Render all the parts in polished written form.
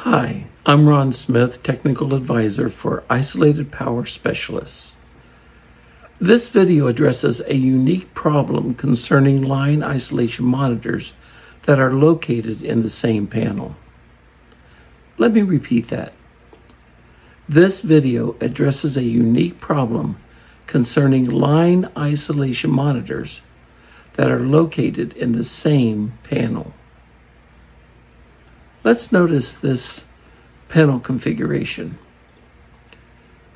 Hi, I'm Ron Smith, Technical Advisor for Isolated Power Specialists. This video addresses a unique problem concerning line isolation monitors that are located in the same panel. Let me repeat that. This video addresses a unique problem concerning line isolation monitors that are located in the same panel. Let's notice this panel configuration.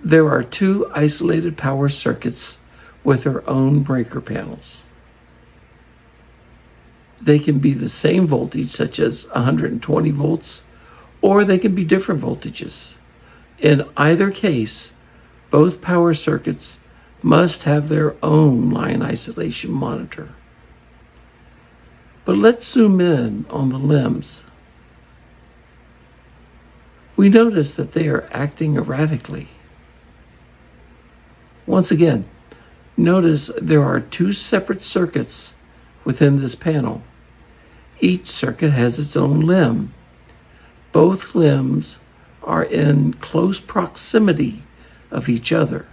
There are two isolated power circuits with their own breaker panels. They can be the same voltage, such as 120 volts, or they can be different voltages. In either case, both power circuits must have their own line isolation monitor. But let's zoom in on the limbs. We notice that they are acting erratically. Once again, notice there are two separate circuits within this panel. Each circuit has its own limb. Both limbs are in close proximity of each other.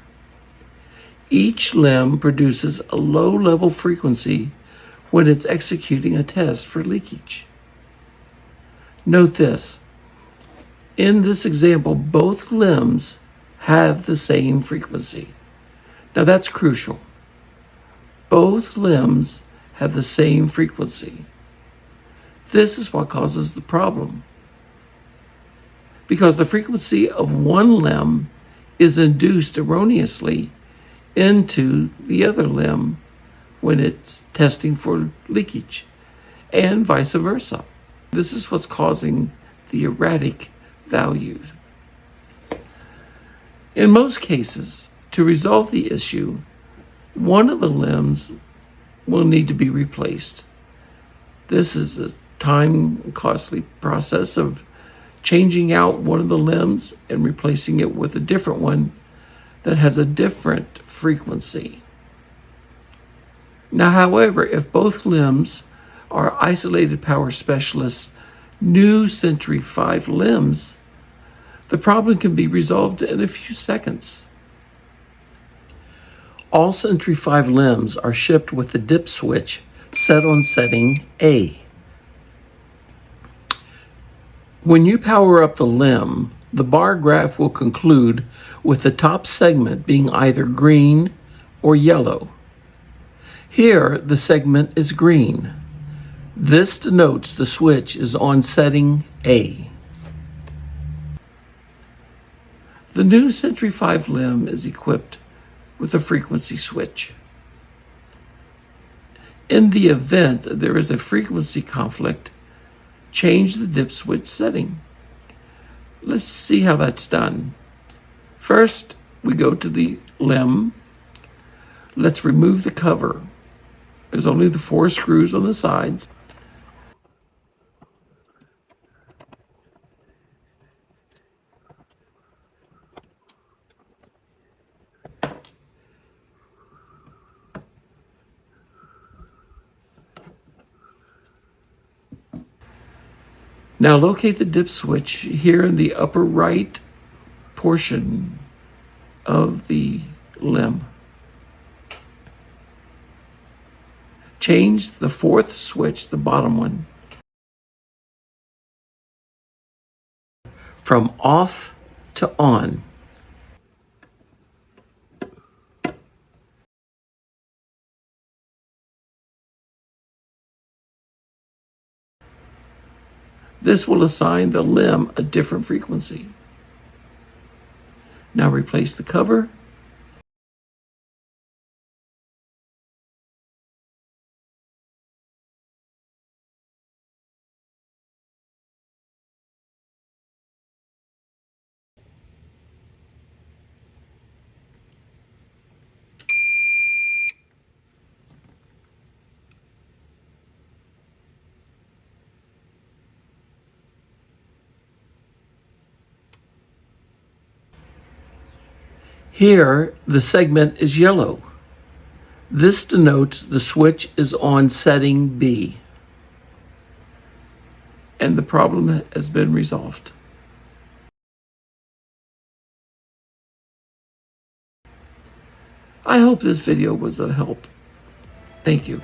Each limb produces a low-level frequency when it's executing a test for leakage. Note this. In this example, both limbs have the same frequency. Now that's crucial. Both limbs have the same frequency. This is what causes the problem, because the frequency of one limb is induced erroneously into the other limb when it's testing for leakage, and vice versa. This is what's causing the erratic values. In most cases, to resolve the issue, one of the limbs will need to be replaced. This is a time and costly process of changing out one of the limbs and replacing it with a different one that has a different frequency. Now, however, if both limbs are isolated power specialists' new Century 5 limbs, the problem can be resolved in a few seconds. All Century 5 limbs are shipped with the dip switch set on setting A. When you power up the limb, the bar graph will conclude with the top segment being either green or yellow. Here, the segment is green. This denotes the switch is on setting A. The new Century 5 limb is equipped with a frequency switch. In the event there is a frequency conflict, change the dip switch setting. Let's see how that's done. First, we go to the limb. Let's remove the cover. There's only the 4 screws on the sides. Now locate the dip switch here in the upper right portion of the limb. Change the 4th switch, the bottom one, from off to on. This will assign the limb a different frequency. Now replace the cover. Here, the segment is yellow. This denotes the switch is on setting B, and the problem has been resolved. I hope this video was of help. Thank you.